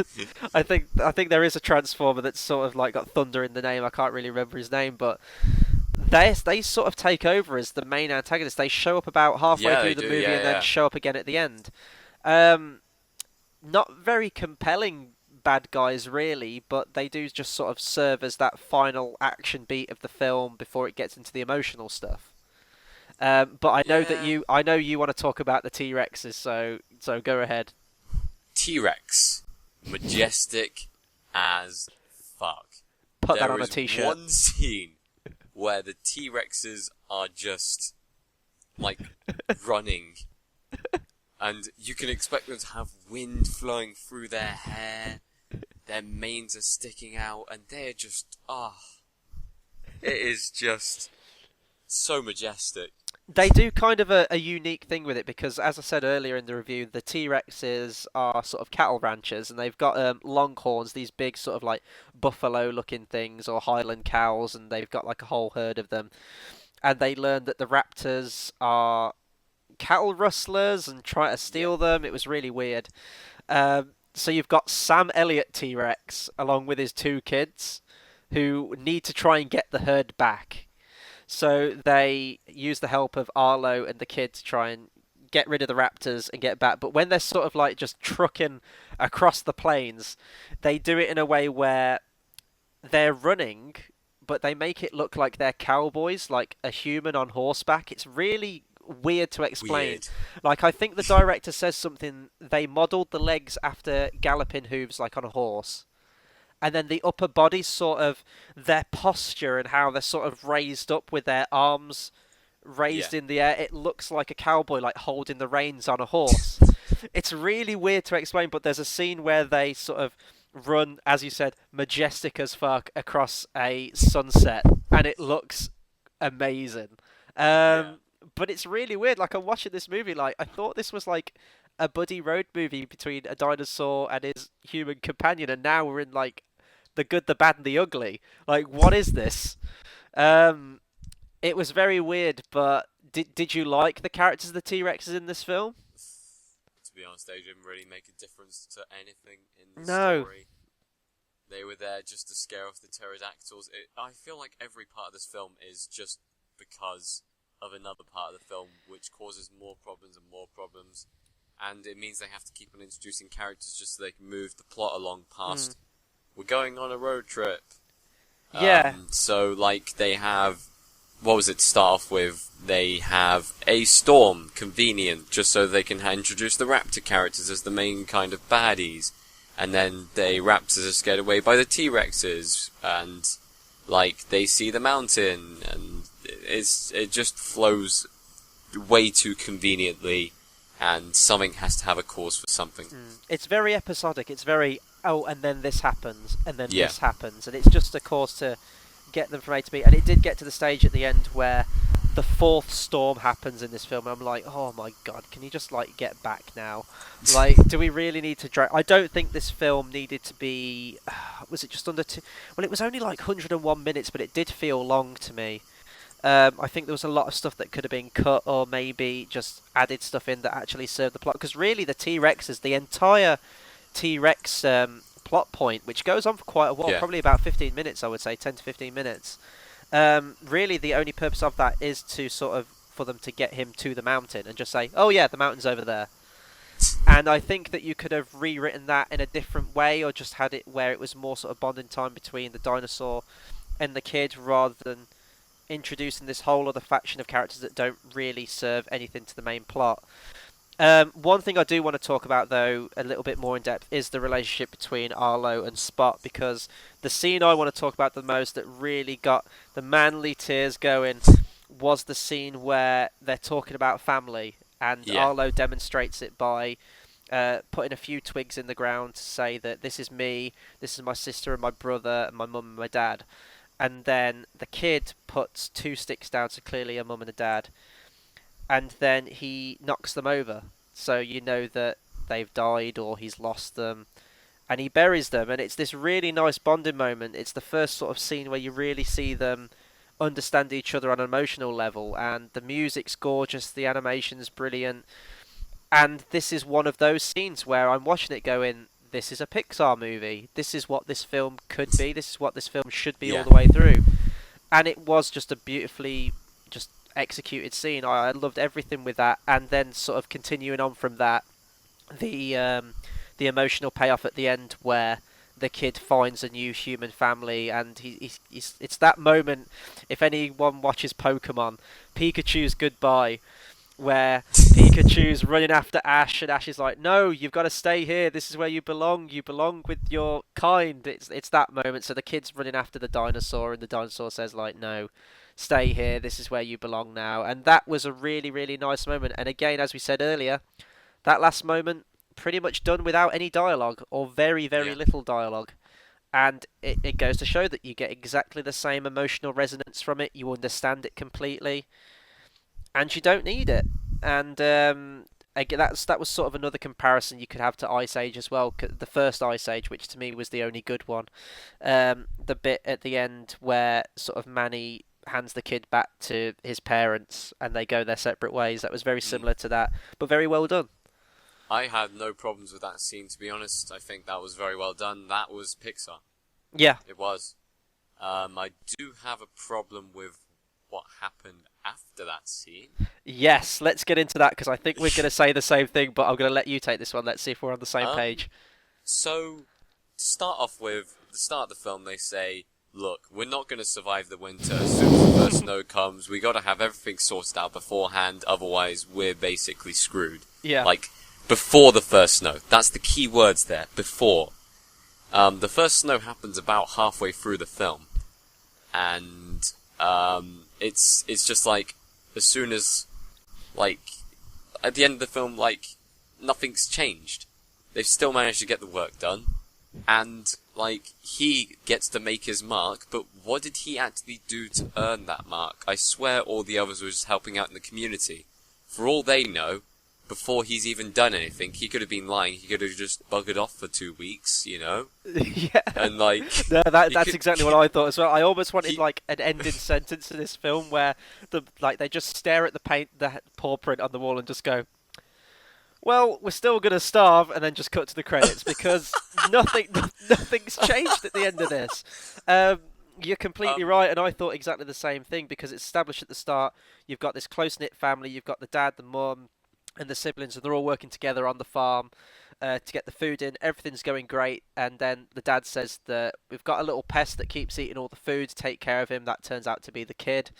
A: I think there is a Transformer that's sort of like got thunder in the name. I can't really remember his name, but they sort of take over as the main antagonist. They show up about halfway through the movie and then show up again at the end. Not very compelling bad guys really, but they do just sort of serve as that final action beat of the film before it gets into the emotional stuff. But I know that you want to talk about the T-Rexes, so go ahead.
F: T-Rex, majestic as fuck.
A: Put that on a t-shirt.
F: There is one scene where the T-Rexes are just like running, and you can expect them to have wind flowing through their hair. Their manes are sticking out, and they're just it is just so majestic.
A: They do kind of a unique thing with it because, as I said earlier in the review, the T-Rexes are sort of cattle ranchers, and they've got longhorns, these big sort of like buffalo-looking things, or Highland cows, and they've got like a whole herd of them. And they learned that the raptors are cattle rustlers and try to steal them. It was really weird. So you've got Sam Elliott T-Rex along with his two kids who need to try and get the herd back. So they use the help of Arlo and the kid to try and get rid of the raptors and get back. But when they're sort of like just trucking across the plains, they do it in a way where they're running, but they make it look like they're cowboys, like a human on horseback. It's really weird to explain.
F: Weird.
A: Like, I think the director says something, they modelled the legs after galloping hooves like on a horse. And then the upper body, sort of, their posture and how they're sort of raised up with their arms raised in the air. It looks like a cowboy, like holding the reins on a horse. It's really weird to explain, but there's a scene where they sort of run, as you said, majestic as fuck across a sunset, and it looks amazing. But it's really weird. Like, I'm watching this movie, like, I thought this was like a buddy road movie between a dinosaur and his human companion, and now we're in like the good, the bad, and the ugly. Like, what is this? It was very weird, but did you like the characters of the T-Rexes in this film?
F: To be honest, they didn't really make a difference to anything in the
A: No.
F: story. They were there just to scare off the pterodactyls. I feel like every part of this film is just because of another part of the film, which causes more problems and more problems. And it means they have to keep on introducing characters just so they can move the plot along past. We're going on a road trip.
A: Yeah.
F: So, like, they have... What was it to start off with? They have a storm, convenient, just so they can introduce the raptor characters as the main kind of baddies. And then the raptors are scared away by the T-Rexes, and, like, they see the mountain, and it just flows way too conveniently, and something has to have a cause for something.
A: It's very episodic. It's very, and then this happens, and then this happens, and it's just a cause to get them from A to B. And it did get to the stage at the end where the fourth storm happens in this film, and I'm like, oh my god, can you just, like, get back now? Like, do we really need to drag... I don't think this film needed to be... was it just under two... Well, it was only like 101 minutes, but it did feel long to me. I think there was a lot of stuff that could have been cut, or maybe just added stuff in that actually served the plot. Because really, the T-Rex is the entire T-Rex plot point, which goes on for quite a while, probably about 15 minutes, I would say, 10 to 15 minutes. Really, the only purpose of that is to sort of for them to get him to the mountain and just say, "Oh yeah, the mountain's over there." And I think that you could have rewritten that in a different way, or just had it where it was more sort of bonding time between the dinosaur and the kid, rather than introducing this whole other faction of characters that don't really serve anything to the main plot. One thing I do want to talk about, though, a little bit more in depth, is the relationship between Arlo and Spot, because the scene I want to talk about the most that really got the manly tears going was the scene where they're talking about family, and Arlo demonstrates it by putting a few twigs in the ground to say that this is me, this is my sister and my brother, and my mum and my dad. And then the kid puts 2 sticks down, so clearly a mum and a dad, and then he knocks them over, so you know that they've died or he's lost them, and he buries them, and it's this really nice bonding moment. It's the first sort of scene where you really see them understand each other on an emotional level, and the music's gorgeous, the animation's brilliant, and this is one of those scenes where I'm watching it going, this is a Pixar movie, this is what this film could be, this is what this film should be all the way through. And it was just a beautifully just executed scene. I loved everything with that, and then sort of continuing on from that, the emotional payoff at the end where the kid finds a new human family, and it's that moment. If anyone watches Pokemon, Pikachu's goodbye, where Pikachu's running after Ash, and Ash is like, "No, you've got to stay here. This is where you belong. You belong with your kind." It's that moment. So the kid's running after the dinosaur, and the dinosaur says, like, "No, stay here. This is where you belong now." And that was a really, really nice moment. And again, as we said earlier, that last moment pretty much done without any dialogue, or very, very little dialogue. And it goes to show that you get exactly the same emotional resonance from it. You understand it completely, and you don't need it. And again, that was sort of another comparison you could have to Ice Age as well. The first Ice Age, which to me was the only good one. The bit at the end where sort of Manny hands the kid back to his parents and they go their separate ways. That was very similar to that, but very well done.
F: I had no problems with that scene, to be honest. I think that was very well done. That was Pixar.
A: Yeah.
F: It was. I do have a problem with what happened after that scene.
A: Yes, let's get into that, because I think we're going to say the same thing, but I'm going to let you take this one. Let's see if we're on the same page.
F: So, to start off with, at the start of the film, they say, look, we're not going to survive the winter. As soon as the first snow comes, we got to have everything sorted out beforehand, otherwise we're basically screwed.
A: Yeah.
F: Like, before the first snow. That's the key words there, before. The first snow happens about halfway through the film. And, it's just like, as soon as, like, at the end of the film, like, nothing's changed. They've still managed to get the work done. And, like, he gets to make his mark, but what did he actually do to earn that mark? I swear all the others were just helping out in the community. For all they know, before he's even done anything, he could have been lying. He could have just buggered off for 2 weeks, you know?
A: Yeah.
F: And, like...
A: No, that's exactly what I thought as well. I almost wanted, like, an ending sentence to this film where, they just stare at the paw print on the wall and just go, well, we're still going to starve, and then just cut to the credits, because nothing's changed at the end of this. You're completely right, and I thought exactly the same thing, because it's established at the start, you've got this close-knit family, you've got the dad, the mum, and the siblings, and they're all working together on the farm to get the food in. Everything's going great, and then the dad says that we've got a little pest that keeps eating all the food, take care of him. That turns out to be the kid.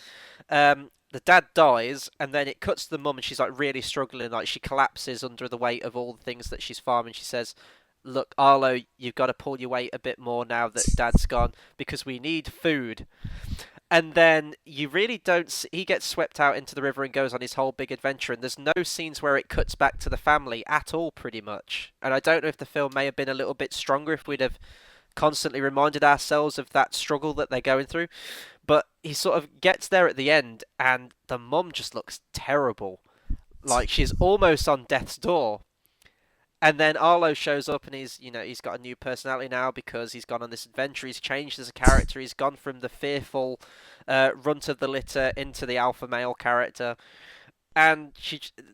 A: The dad dies, and then it cuts to the mum, and she's like really struggling, like she collapses under the weight of all the things that she's farming. She says, look, Arlo, you've got to pull your weight a bit more now that dad's gone, because we need food. And then you really don't see, he gets swept out into the river and goes on his whole big adventure, and there's no scenes where it cuts back to the family at all, pretty much. And I don't know if the film may have been a little bit stronger if we'd have constantly reminded ourselves of that struggle that they're going through. But he sort of gets there at the end, and the mum just looks terrible. Like she's almost on death's door. And then Arlo shows up, and he's got a new personality now because he's gone on this adventure. He's changed as a character. He's gone from the fearful runt of the litter into the alpha male character. And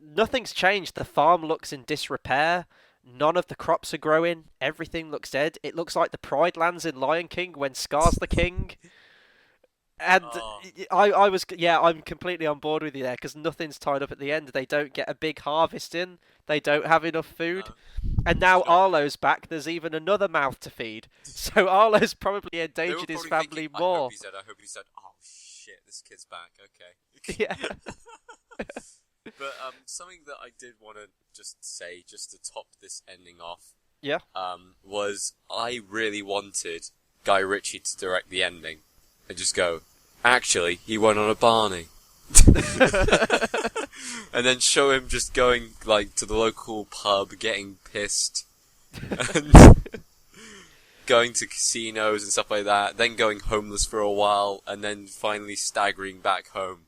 A: nothing's changed. The farm looks in disrepair. None of the crops are growing. Everything looks dead. It looks like the Pride Lands in Lion King when Scar's the king. And
F: Oh,
A: I was, yeah, I'm completely on board with you there because nothing's tied up at the end. They don't get a big harvest in. They don't have enough food.
F: no.
A: And now
F: Do you know,
A: Arlo's back. There's even another mouth to feed. So Arlo's probably
F: they were
A: endangered his
F: probably
A: family
F: thinking,
A: more.
F: I hope he said, oh shit, this kid's back. Okay.
A: Yeah.
F: But something that I did want to just say, just to top this ending off,
A: Yeah.
F: was I really wanted Guy Ritchie to direct the ending and just go, actually, he went on a Barney. And then show him just going, like, to the local pub, getting pissed, and going to casinos and stuff like that, then going homeless for a while, and then finally staggering back home.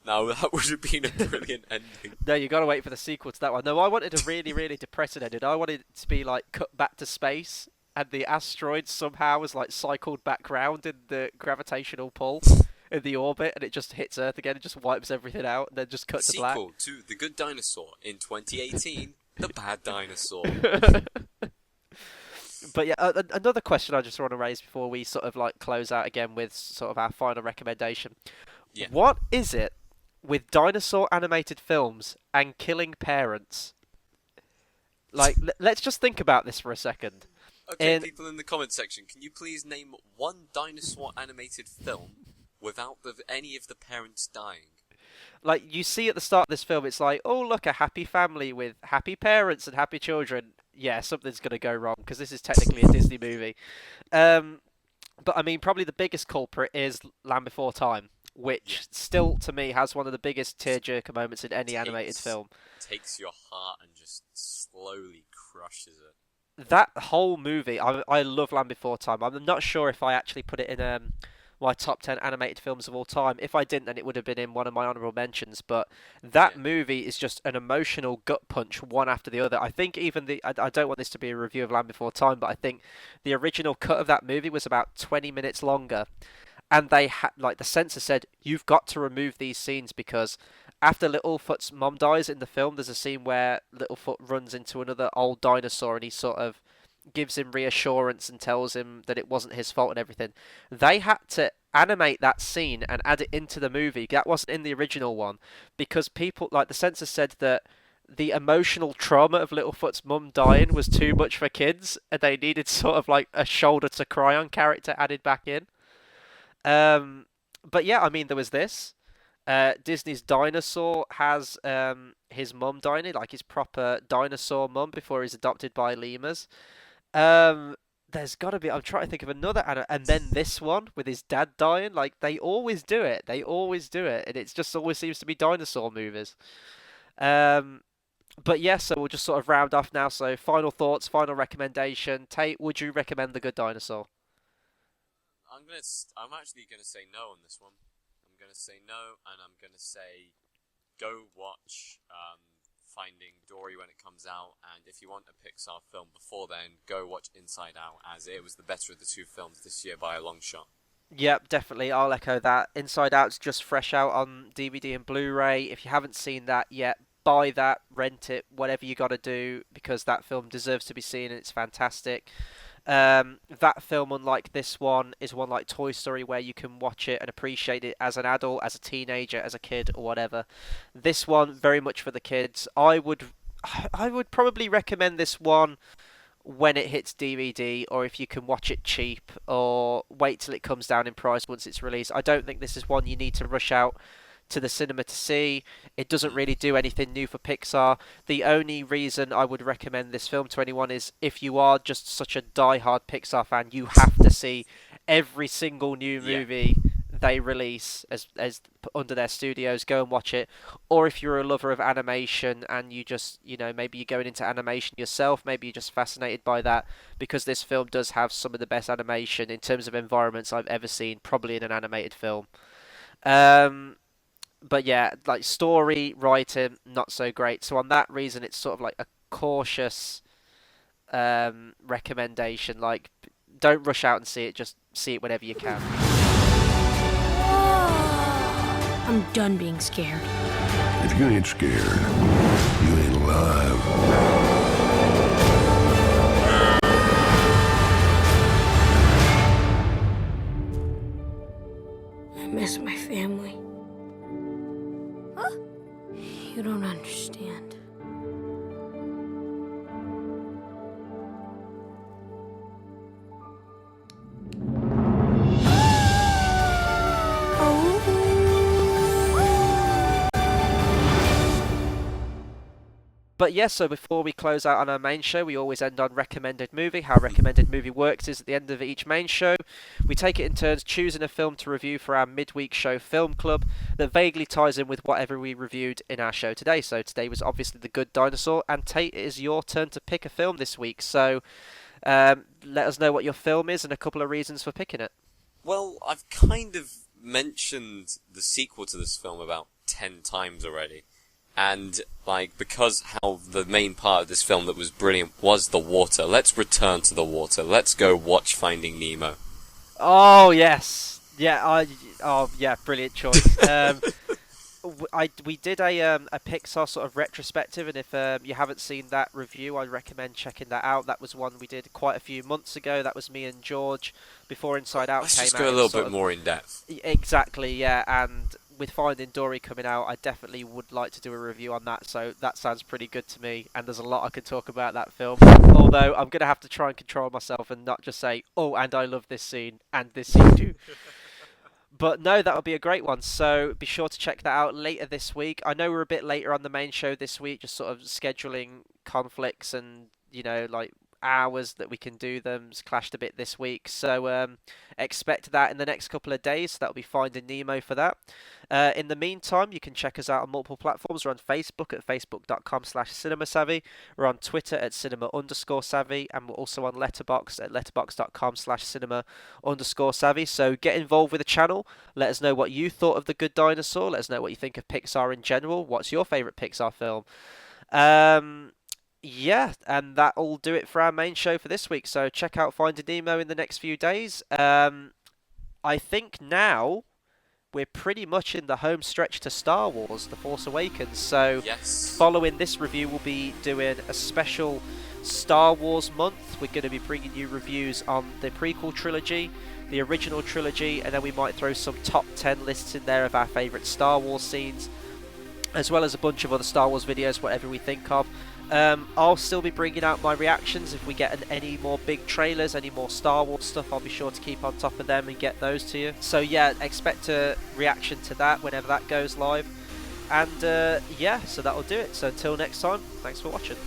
F: Now, that would have been a brilliant ending.
A: No, you got to wait for the sequel to that one. No, I wanted a really, really depressing ending. I wanted it to be like cut back to space, and the asteroid somehow was like cycled back round in the gravitational pull in the orbit, and it just hits Earth again and just wipes everything out, and then just cut to black.
F: Sequel to The Good Dinosaur in 2018, The Bad Dinosaur.
A: But yeah, another question I just want to raise before we sort of like close out again with sort of our final recommendation.
F: Yeah.
A: What is it with dinosaur animated films and killing parents? Like, let's just think about this for a second.
F: Okay, people in the comment section, can you please name one dinosaur animated film without any of the parents dying?
A: Like, you see at the start of this film, it's like, oh, look, a happy family with happy parents and happy children. Yeah, something's going to go wrong, because this is technically a Disney movie. But, I mean, probably the biggest culprit is Land Before Time, which still, to me, has one of the biggest tearjerker moments in any animated film.
F: Takes your heart and just slowly crushes it.
A: That whole movie, I love Land Before Time. I'm not sure if I actually put it in my top 10 animated films of all time. If I didn't, then it would have been in one of my honourable mentions. But that movie is just an emotional gut punch, one after the other. I think even I don't want this to be a review of Land Before Time, but I think the original cut of that movie was about 20 minutes longer. And they like the censor said, you've got to remove these scenes because after Littlefoot's mom dies in the film, there's a scene where Littlefoot runs into another old dinosaur and he sort of gives him reassurance and tells him that it wasn't his fault and everything. They had to animate that scene and add it into the movie. That wasn't in the original one because people, like the censor said that the emotional trauma of Littlefoot's mum dying was too much for kids and they needed sort of like a shoulder to cry on character added back in. But yeah, I mean, there was this. Disney's Dinosaur has his mum dying, like his proper dinosaur mum before he's adopted by lemurs. There's got to be. I'm trying to think of another, and then this one with his dad dying. Like they always do it. They always do it, and it just always seems to be dinosaur movies. But yeah, so we'll just sort of round off now. So final thoughts, final recommendation. Tate, would you recommend The Good Dinosaur?
F: I'm actually gonna say no on this one. I'm gonna say no, and I'm gonna say go watch Finding Dory when it comes out, and if you want a Pixar film before then, go watch Inside Out, as it was the better of the two films this year by a long shot.
A: Yep, definitely. I'll echo that. Inside Out's just fresh out on DVD and Blu-ray. If you haven't seen that yet, buy that, rent it, whatever you got to do, because that film deserves to be seen and it's fantastic. That film, unlike this one, is one like Toy Story where you can watch it and appreciate it as an adult, as a teenager, as a kid, or whatever. This one, very much for the kids. I would probably recommend this one when it hits DVD, or if you can watch it cheap, or wait till it comes down in price once it's released. I don't think this is one you need to rush out to the cinema to see. It doesn't really do anything new for Pixar. The only reason I would recommend this film to anyone is if you are just such a die-hard Pixar fan, you have to see every single new movie they release as under their studios. Go and watch it. Or if you're a lover of animation and you just, maybe you're going into animation yourself, maybe you're just fascinated by that, because this film does have some of the best animation in terms of environments I've ever seen, probably in an animated film. But yeah, like story, writing, not so great. So on that reason, it's sort of like a cautious recommendation. Like, don't rush out and see it. Just see it whenever you can.
C: I'm done being scared.
D: If you ain't scared, you ain't alive.
C: understand.
A: But yes, so before we close out on our main show, we always end on recommended movie. How recommended movie works is at the end of each main show, we take it in turns choosing a film to review for our midweek show film club that vaguely ties in with whatever we reviewed in our show today. So today was obviously The Good Dinosaur, and Tate, it is your turn to pick a film this week. So let us know what your film is and a couple of reasons for picking it.
F: Well, I've kind of mentioned the sequel to this film about 10 times already. And, because how the main part of this film that was brilliant was the water, let's return to the water. Let's go watch Finding Nemo.
A: Oh, yes. Yeah, brilliant choice. We did a Pixar sort of retrospective, and if you haven't seen that review, I recommend checking that out. That was one we did quite a few months ago. That was me and George before Inside Out
F: Let's
A: came out.
F: Let's just go a little bit more in depth.
A: Exactly, yeah, and with Finding Dory coming out, I definitely would like to do a review on that, so that sounds pretty good to me, and there's a lot I could talk about that film, although I'm going to have to try and control myself and not just say, oh, and I love this scene, and this scene too. But no, that would be a great one, so be sure to check that out later this week. I know we're a bit later on the main show this week, just sort of scheduling conflicts and, hours that we can do them's clashed a bit this week, so expect that in the next couple of days. So that'll be Finding Nemo for that. In the meantime, you can check us out on multiple platforms. We're on Facebook at facebook.com/cinemasavvy. We're on Twitter at cinema_savvy, and we're also on Letterboxd at letterboxd.com/cinema_savvy. So get involved with the channel. Let us know what you thought of The Good Dinosaur. Let us know what you think of Pixar in general. What's your favourite Pixar film? Yeah, and that'll do it for our main show for this week. So check out Finding Nemo in the next few days. I think now we're pretty much in the home stretch to Star Wars: The Force Awakens. So
F: yes,
A: following this review, we'll be doing a special Star Wars month. We're going to be bringing you reviews on the prequel trilogy, the original trilogy, and then we might throw some top 10 lists in there of our favourite Star Wars scenes, as well as a bunch of other Star Wars videos, whatever we think of. I'll still be bringing out my reactions. If we get any more big trailers, any more Star Wars stuff, I'll be sure to keep on top of them and get those to you. So yeah, expect a reaction to that whenever that goes live. And yeah, so that'll do it. So until next time, thanks for watching.